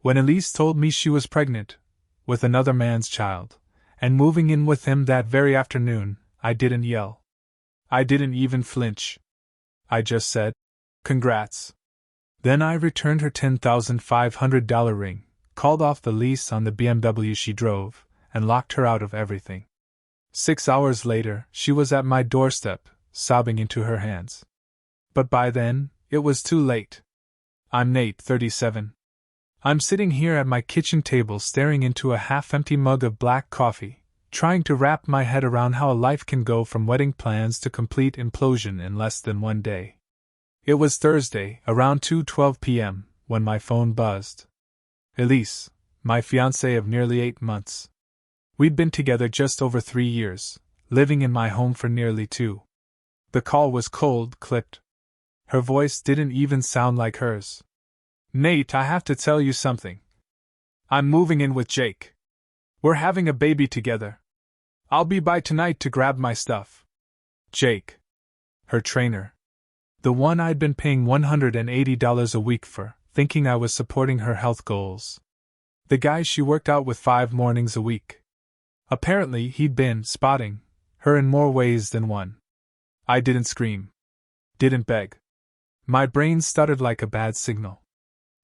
When Elise told me she was pregnant, with another man's child, and moving in with him that very afternoon, I didn't yell. I didn't even flinch. I just said, "Congrats." Then I returned her $10,500 ring, called off the lease on the BMW she drove, and locked her out of everything. 6 hours later, she was at my doorstep, sobbing into her hands. But by then, it was too late. I'm Nate, 37. I'm sitting here at my kitchen table staring into a half-empty mug of black coffee, trying to wrap my head around how a life can go from wedding plans to complete implosion in less than one day. It was Thursday, around 2:12 p.m., when my phone buzzed. Elise, my fiancée of nearly 8 months. We'd been together just over 3 years, living in my home for nearly 2. The call was cold, clipped. Her voice didn't even sound like hers. "Nate, I have to tell you something. I'm moving in with Jake. We're having a baby together. I'll be by tonight to grab my stuff." Jake. Her trainer. The one I'd been paying $180 a week for, thinking I was supporting her health goals. The guy she worked out with 5 mornings a week. Apparently, he'd been spotting her in more ways than one. I didn't scream. Didn't beg. My brain stuttered like a bad signal.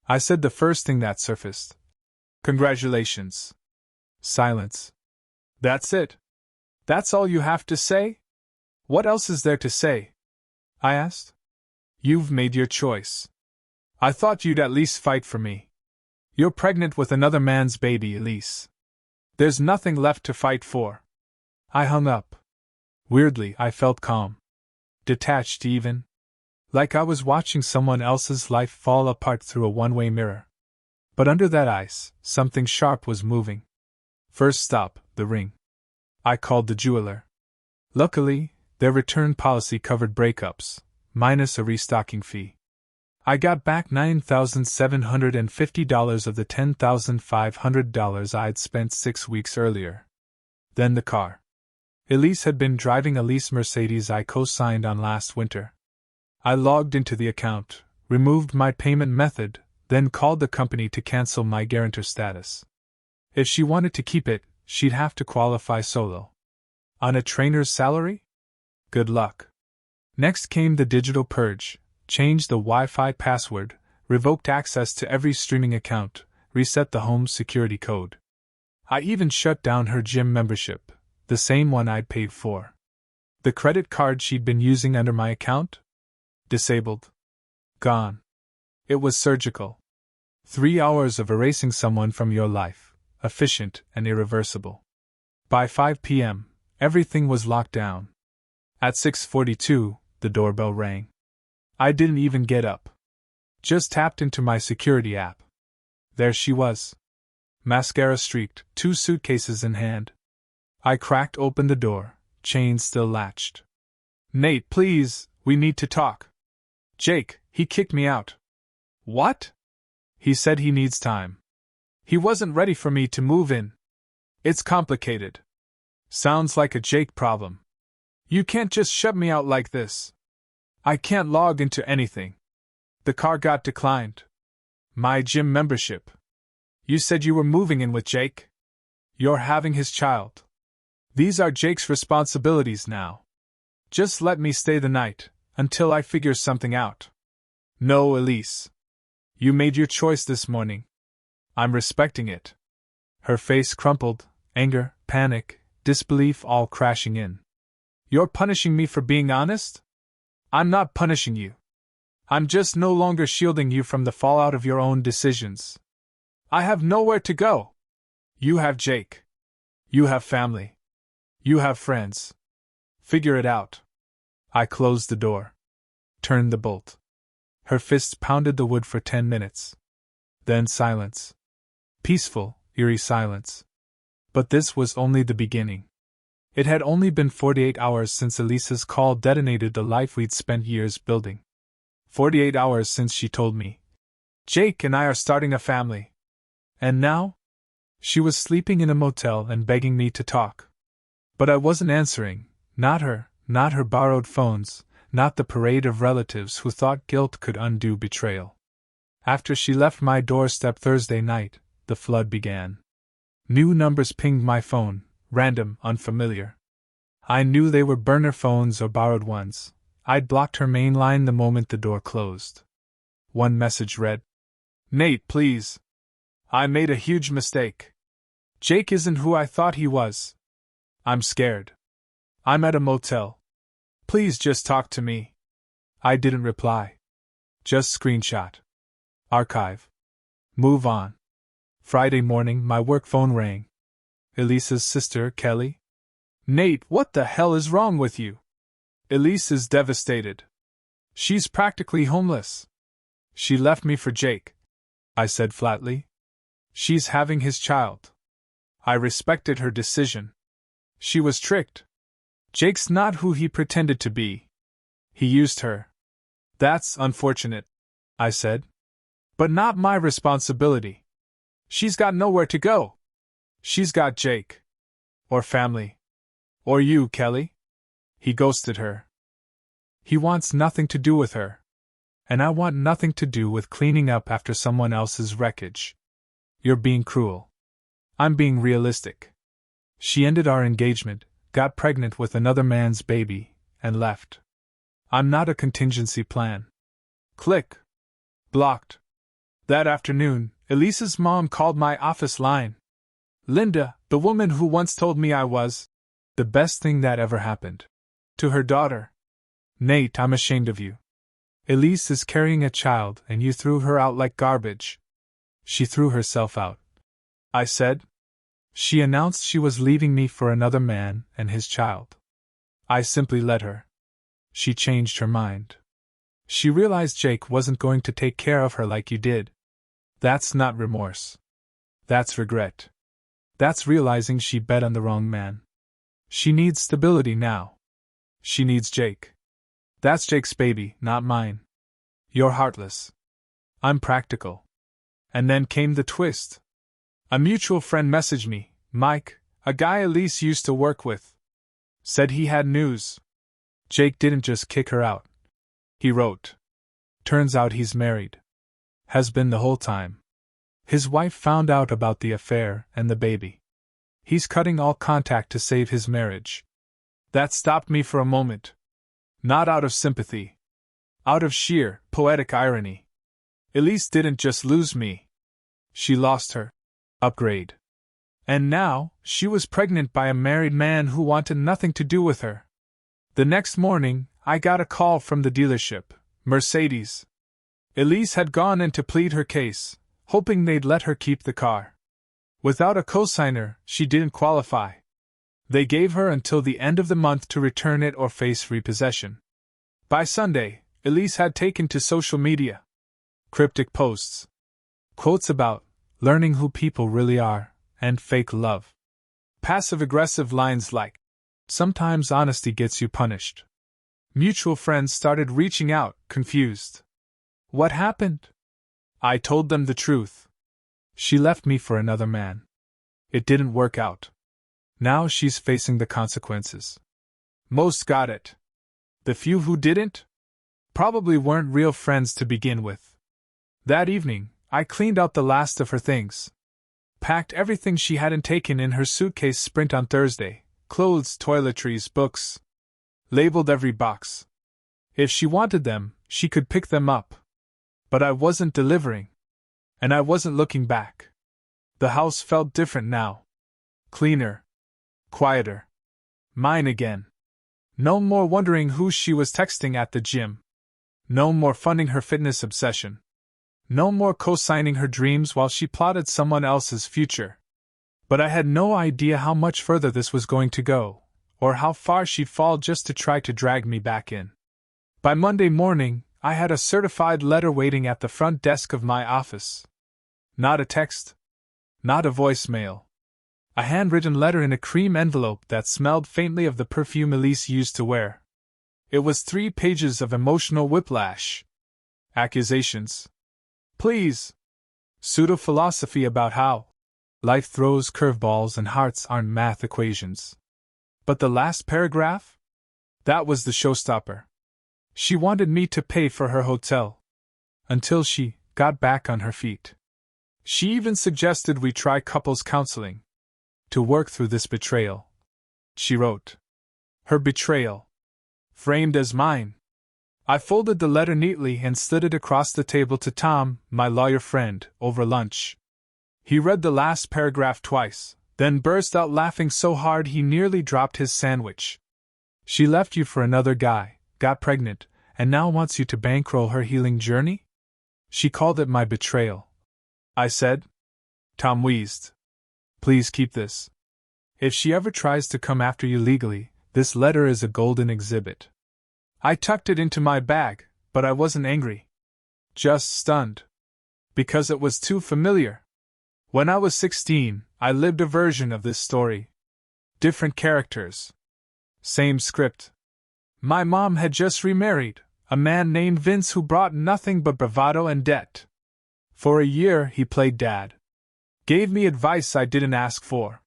I said the first thing that surfaced. "Congratulations." Silence. "That's it? That's all you have to say? What else is there to say?" I asked. "You've made your choice. I thought you'd at least fight for me. You're pregnant with another man's baby, Elise. There's nothing left to fight for." I hung up. Weirdly, I felt calm. Detached even. Like I was watching someone else's life fall apart through a one-way mirror. But under that ice, something sharp was moving. First stop, the ring. I called the jeweler. Luckily, their return policy covered breakups, minus a restocking fee. I got back $9,750 of the $10,500 I'd spent 6 weeks earlier. Then the car. Elise had been driving a lease Mercedes I co-signed on last winter. I logged into the account, removed my payment method, then called the company to cancel my guarantor status. If she wanted to keep it, she'd have to qualify solo. On a trainer's salary? Good luck. Next came the digital purge, changed the Wi-Fi password, revoked access to every streaming account, reset the home security code. I even shut down her gym membership, the same one I'd paid for. The credit card she'd been using under my account? Disabled. Gone. It was surgical. 3 hours of erasing someone from your life, efficient and irreversible. By 5 p.m., everything was locked down. At 6:42, the doorbell rang. I didn't even get up. Just tapped into my security app. There she was. Mascara streaked, 2 suitcases in hand. I cracked open the door, chain still latched. "Nate, please, we need to talk. Jake, he kicked me out." "What?" "He said he needs time. He wasn't ready for me to move in. It's complicated." "Sounds like a Jake problem. You can't just shut me out like this. I can't log into anything. The car got declined. My gym membership. You said you were moving in with Jake? You're having his child. These are Jake's responsibilities now. Just let me stay the night, until I figure something out." "No, Elise. You made your choice this morning. I'm respecting it." Her face crumpled, anger, panic, disbelief all crashing in. "You're punishing me for being honest? I'm not punishing you. I'm just no longer shielding you from the fallout of your own decisions. I have nowhere to go. You have Jake. You have family. You have friends. Figure it out." I closed the door. Turned the bolt. Her fists pounded the wood for 10 minutes. Then silence. Peaceful, eerie silence. But this was only the beginning. It had only been 48 hours since Elise's call detonated the life we'd spent years building. 48 hours since she told me, "Jake and I are starting a family." And now? She was sleeping in a motel and begging me to talk. But I wasn't answering, not her borrowed phones, not the parade of relatives who thought guilt could undo betrayal. After she left my doorstep Thursday night, the flood began. New numbers pinged my phone, random, unfamiliar. I knew they were burner phones or borrowed ones. I'd blocked her main line the moment the door closed. One message read, "Nate, please. I made a huge mistake. Jake isn't who I thought he was. I'm scared. I'm at a motel. Please just talk to me." I didn't reply. Just screenshot. Archive. Move on. Friday morning, my work phone rang. Elise's sister, Kelly. "Nate, what the hell is wrong with you?" Elise is devastated. "She's practically homeless. She left me for Jake," I said flatly. "She's having his child." I respected her decision. She was tricked. Jake's not who he pretended to be. He used her. "That's unfortunate," I said. "But not my responsibility. She's got nowhere to go. She's got Jake. Or family. Or you, Kelly." He ghosted her. He wants nothing to do with her. And I want nothing to do with cleaning up after someone else's wreckage. You're being cruel. I'm being realistic. She ended our engagement, got pregnant with another man's baby, and left. I'm not a contingency plan. Click. Blocked. That afternoon, Elise's mom called my office line. "Linda, the woman who once told me I was the best thing that ever happened to her daughter. Nate, I'm ashamed of you. Elise is carrying a child and you threw her out like garbage." "She threw herself out," I said. "She announced she was leaving me for another man and his child. I simply let her. She changed her mind. She realized Jake wasn't going to take care of her like you did. That's not remorse. That's regret. That's realizing she bet on the wrong man. She needs stability now. She needs Jake. That's Jake's baby, not mine. You're heartless. I'm practical." And then came the twist. A mutual friend messaged me, Mike, a guy Elise used to work with. Said he had news. Jake didn't just kick her out. He wrote. "Turns out he's married. Has been the whole time. His wife found out about the affair and the baby. He's cutting all contact to save his marriage." That stopped me for a moment. Not out of sympathy. Out of sheer, poetic irony. Elise didn't just lose me. She lost her upgrade. And now, she was pregnant by a married man who wanted nothing to do with her. The next morning, I got a call from the dealership, Mercedes. Elise had gone in to plead her case, hoping they'd let her keep the car. Without a cosigner, she didn't qualify. They gave her until the end of the month to return it or face repossession. By Sunday, Elise had taken to social media. Cryptic posts. Quotes about learning who people really are, and fake love. Passive-aggressive lines like, "Sometimes honesty gets you punished." Mutual friends started reaching out, confused. What happened? I told them the truth. She left me for another man. It didn't work out. Now she's facing the consequences. Most got it. The few who didn't? Probably weren't real friends to begin with. That evening, I cleaned out the last of her things. Packed everything she hadn't taken in her suitcase sprint on Thursday, clothes, toiletries, books. Labeled every box. If she wanted them, she could pick them up. But I wasn't delivering. And I wasn't looking back. The house felt different now. Cleaner. Quieter. Mine again. No more wondering who she was texting at the gym. No more funding her fitness obsession. No more co-signing her dreams while she plotted someone else's future. But I had no idea how much further this was going to go, or how far she'd fall just to try to drag me back in. By Monday morning, I had a certified letter waiting at the front desk of my office. Not a text. Not a voicemail. A handwritten letter in a cream envelope that smelled faintly of the perfume Elise used to wear. It was 3 pages of emotional whiplash. Accusations. Please. Pseudo-philosophy about how life throws curveballs and hearts aren't math equations. But the last paragraph? That was the showstopper. She wanted me to pay for her hotel. Until she got back on her feet. She even suggested we try couples counseling to work through this betrayal. She wrote. Her betrayal. Framed as mine. I folded the letter neatly and slid it across the table to Tom, my lawyer friend, over lunch. He read the last paragraph twice, then burst out laughing so hard he nearly dropped his sandwich. She left you for another guy, got pregnant, and now wants you to bankroll her healing journey? She called it my betrayal. I said. Tom wheezed. Please keep this. If she ever tries to come after you legally, this letter is a golden exhibit. I tucked it into my bag, but I wasn't angry. Just stunned. Because it was too familiar. When I was 16, I lived a version of this story. Different characters. Same script. My mom had just remarried, a man named Vince who brought nothing but bravado and debt. For a year, he played dad. Gave me advice I didn't ask for.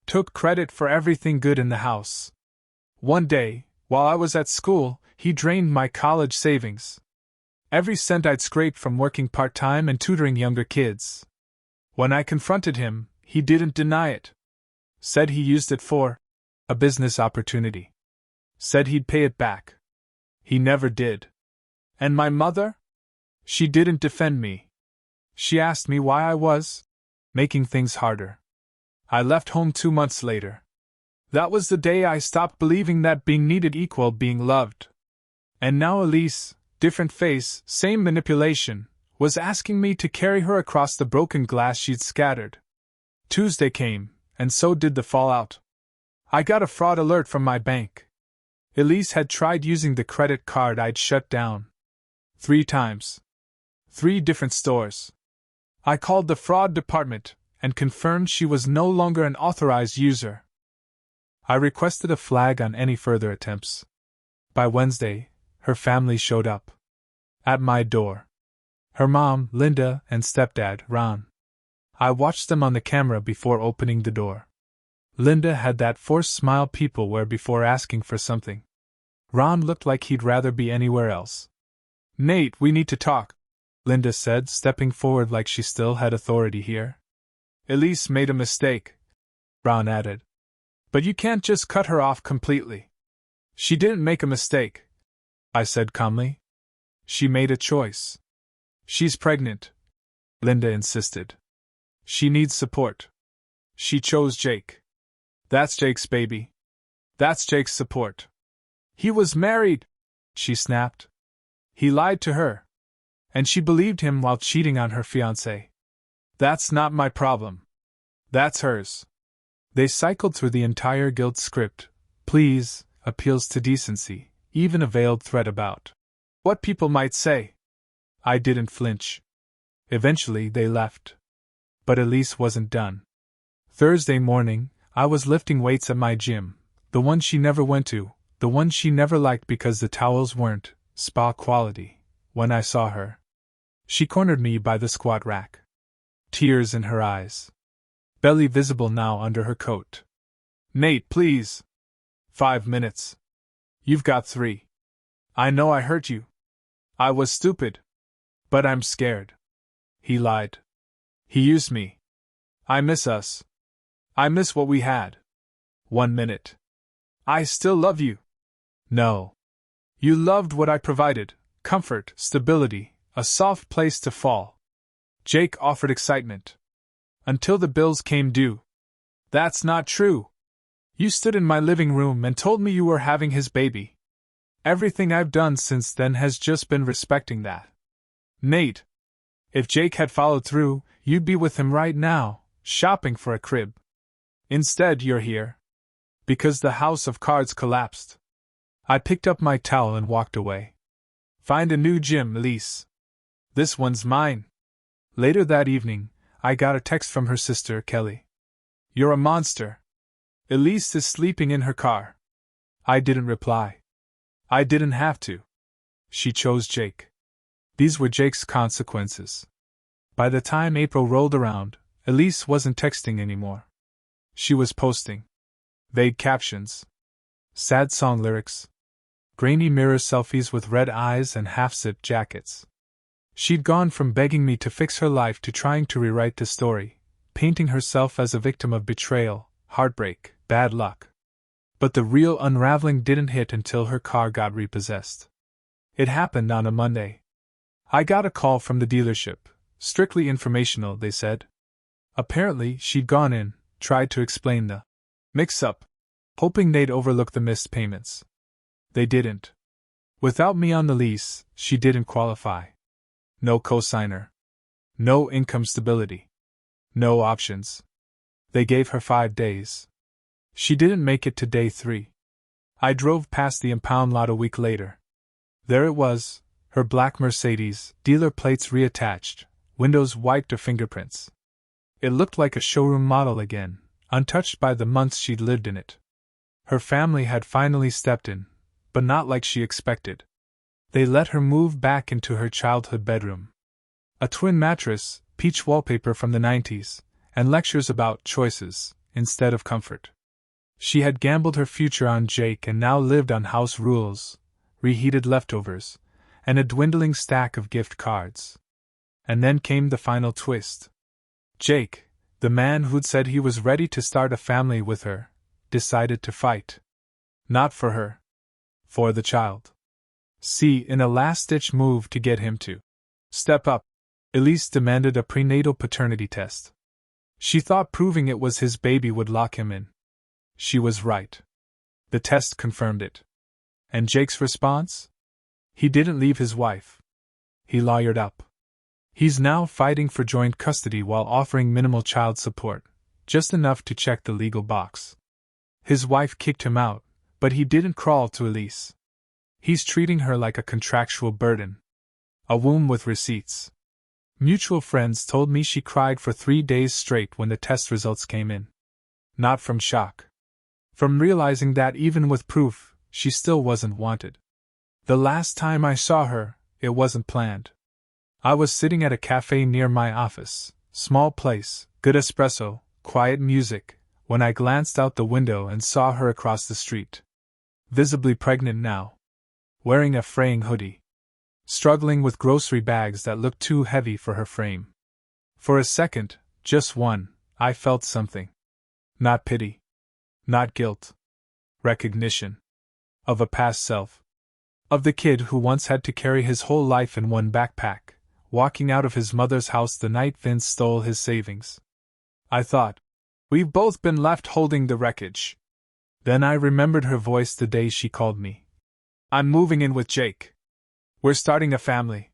Took credit for everything good in the house. One day, while I was at school, he drained my college savings. Every cent I'd scraped from working part-time and tutoring younger kids. When I confronted him, he didn't deny it. Said he used it for a business opportunity. Said he'd pay it back. He never did. And my mother? She didn't defend me. She asked me why I was making things harder. I left home 2 months later. That was the day I stopped believing that being needed equaled being loved. And now Elise, different face, same manipulation, was asking me to carry her across the broken glass she'd scattered. Tuesday came, and so did the fallout. I got a fraud alert from my bank. Elise had tried using the credit card I'd shut down. 3 times. 3 different stores. I called the fraud department and confirmed she was no longer an authorized user. I requested a flag on any further attempts. By Wednesday, her family showed up. At my door. Her mom, Linda, and stepdad, Ron. I watched them on the camera before opening the door. Linda had that forced smile people wear before asking for something. Ron looked like he'd rather be anywhere else. Nate, we need to talk, Linda said, stepping forward like she still had authority here. Elise made a mistake, Ron added. But you can't just cut her off completely. She didn't make a mistake, I said calmly. She made a choice. She's pregnant, Linda insisted. She needs support. She chose Jake. That's Jake's baby. That's Jake's support. He was married, she snapped. He lied to her. And she believed him while cheating on her fiancé. That's not my problem. That's hers. They cycled through the entire guilt script, pleas, appeals to decency, even a veiled threat about what people might say. I didn't flinch. Eventually they left. But Elise wasn't done. Thursday morning, I was lifting weights at my gym, the one she never went to, the one she never liked because the towels weren't spa quality, when I saw her. She cornered me by the squat rack. Tears in her eyes. Belly visible now under her coat. Nate, please. 5 minutes. You've got 3. I know I hurt you. I was stupid. But I'm scared. He lied. He used me. I miss us. I miss what we had. 1 minute. I still love you. No. You loved what I provided, comfort, stability, a soft place to fall. Jake offered excitement. Until the bills came due. That's not true. You stood in my living room and told me you were having his baby. Everything I've done since then has just been respecting that. Nate, if Jake had followed through, you'd be with him right now, shopping for a crib. Instead, you're here. Because the house of cards collapsed. I picked up my towel and walked away. Find a new gym, Elise. This one's mine. Later that evening, I got a text from her sister, Kelly. You're a monster. Elise is sleeping in her car. I didn't reply. I didn't have to. She chose Jake. These were Jake's consequences. By the time April rolled around, Elise wasn't texting anymore. She was posting vague captions, sad song lyrics, grainy mirror selfies with red eyes and half-zipped jackets. She'd gone from begging me to fix her life to trying to rewrite the story, painting herself as a victim of betrayal, heartbreak, bad luck. But the real unraveling didn't hit until her car got repossessed. It happened on a Monday. I got a call from the dealership, strictly informational, they said. Apparently, she'd gone in, tried to explain the mix-up, hoping they'd overlook the missed payments. They didn't. Without me on the lease, she didn't qualify. No cosigner. No income stability. No options. They gave her 5 days. She didn't make it to day 3. I drove past the impound lot a week later. There it was, her black Mercedes, dealer plates reattached, windows wiped of fingerprints. It looked like a showroom model again, untouched by the months she'd lived in it. Her family had finally stepped in, but not like she expected. They let her move back into her childhood bedroom. A twin mattress, peach wallpaper from the 90s, and lectures about choices, instead of comfort. She had gambled her future on Jake and now lived on house rules, reheated leftovers, and a dwindling stack of gift cards. And then came the final twist. Jake, the man who'd said he was ready to start a family with her, decided to fight. Not for her. For the child. See, in a last-ditch move to get him to step up, Elise demanded a prenatal paternity test. She thought proving it was his baby would lock him in. She was right. The test confirmed it. And Jake's response? He didn't leave his wife. He lawyered up. He's now fighting for joint custody while offering minimal child support, just enough to check the legal box. His wife kicked him out, but he didn't crawl to Elise. He's treating her like a contractual burden. A womb with receipts. Mutual friends told me she cried for 3 days straight when the test results came in. Not from shock. From realizing that even with proof, she still wasn't wanted. The last time I saw her, it wasn't planned. I was sitting at a cafe near my office, small place, good espresso, quiet music, when I glanced out the window and saw her across the street. Visibly pregnant now. Wearing a fraying hoodie. Struggling with grocery bags that looked too heavy for her frame. For a second, just one, I felt something. Not pity. Not guilt. Recognition. Of a past self. Of the kid who once had to carry his whole life in one backpack, walking out of his mother's house the night Vince stole his savings. I thought, we've both been left holding the wreckage. Then I remembered her voice the day she called me. I'm moving in with Jake. We're starting a family.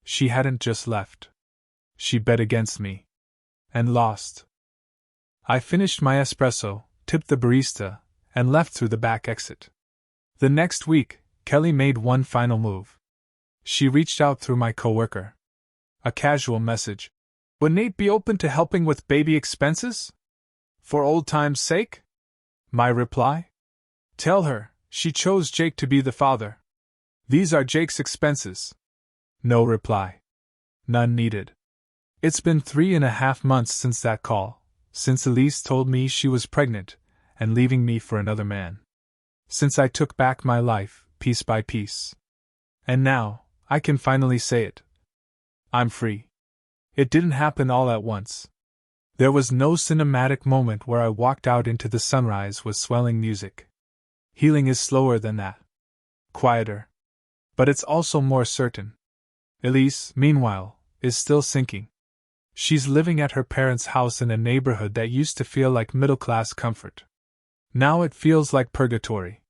She hadn't just left. She bet against me. And lost. I finished my espresso, tipped the barista, and left through the back exit. The next week, Kelly made one final move. She reached out through my coworker. A casual message. Would Nate be open to helping with baby expenses? For old time's sake? My reply? Tell her, she chose Jake to be the father. These are Jake's expenses. No reply. None needed. It's been 3.5 months since that call, since Elise told me she was pregnant, and leaving me for another man. Since I took back my life, piece by piece. And now, I can finally say it. I'm free. It didn't happen all at once. There was no cinematic moment where I walked out into the sunrise with swelling music. Healing is slower than that. Quieter. But it's also more certain. Elise, meanwhile, is still sinking. She's living at her parents' house in a neighborhood that used to feel like middle-class comfort. Now it feels like purgatory.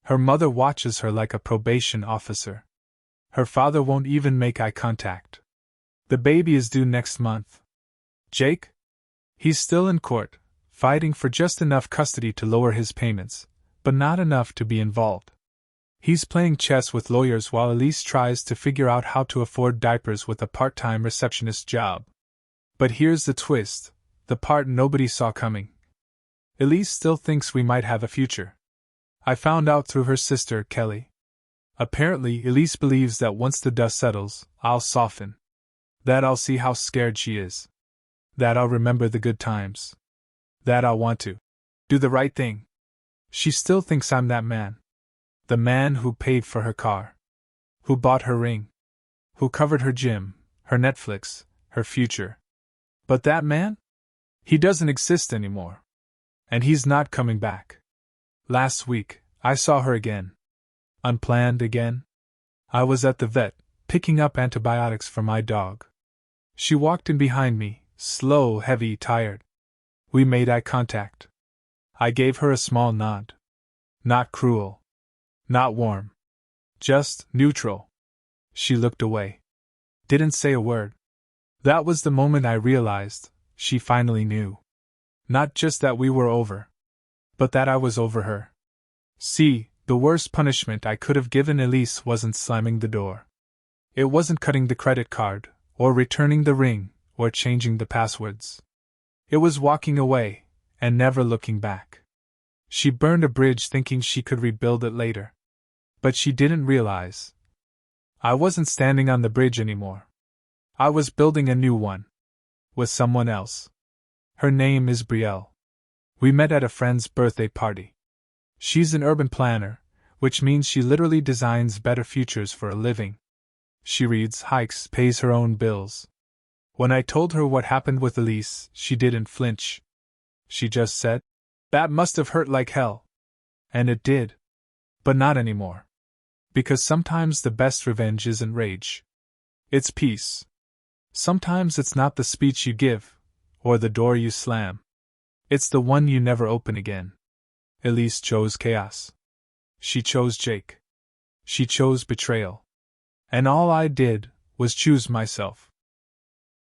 Her mother watches her like a probation officer. Her father won't even make eye contact. The baby is due next month. Jake? He's still in court, fighting for just enough custody to lower his payments, but not enough to be involved. He's playing chess with lawyers while Elise tries to figure out how to afford diapers with a part-time receptionist job. But here's the twist, the part nobody saw coming. Elise still thinks we might have a future. I found out through her sister, Kelly. Apparently, Elise believes that once the dust settles, I'll soften. That I'll see how scared she is. That I'll remember the good times. That I'll want to do the right thing. She still thinks I'm that man. The man who paid for her car. Who bought her ring. who covered her gym, her Netflix, her future. But that man? He doesn't exist anymore. And he's not coming back. Last week, I saw her again. Unplanned again. I was at the vet, picking up antibiotics for my dog. She walked in behind me, slow, heavy, tired. We made eye contact. I gave her a small nod. Not cruel. Not warm. Just neutral. She looked away. Didn't say a word. That was the moment I realized she finally knew. Not just that we were over, but that I was over her. See, the worst punishment I could have given Elise wasn't slamming the door. It wasn't cutting the credit card, or returning the ring, or changing the passwords. It was walking away, and never looking back. She burned a bridge thinking she could rebuild it later. But she didn't realize. I wasn't standing on the bridge anymore. I was building a new one. With someone else. Her name is Brielle. We met at a friend's birthday party. She's an urban planner, which means she literally designs better futures for a living. She reads, hikes, pays her own bills. When I told her what happened with Elise, she didn't flinch. She just said, "That must have hurt like hell." And it did. But not anymore. Because sometimes the best revenge isn't rage. It's peace. Sometimes it's not the speech you give, or the door you slam. It's the one you never open again. Elise chose chaos. She chose Jake. She chose betrayal. And all I did was choose myself.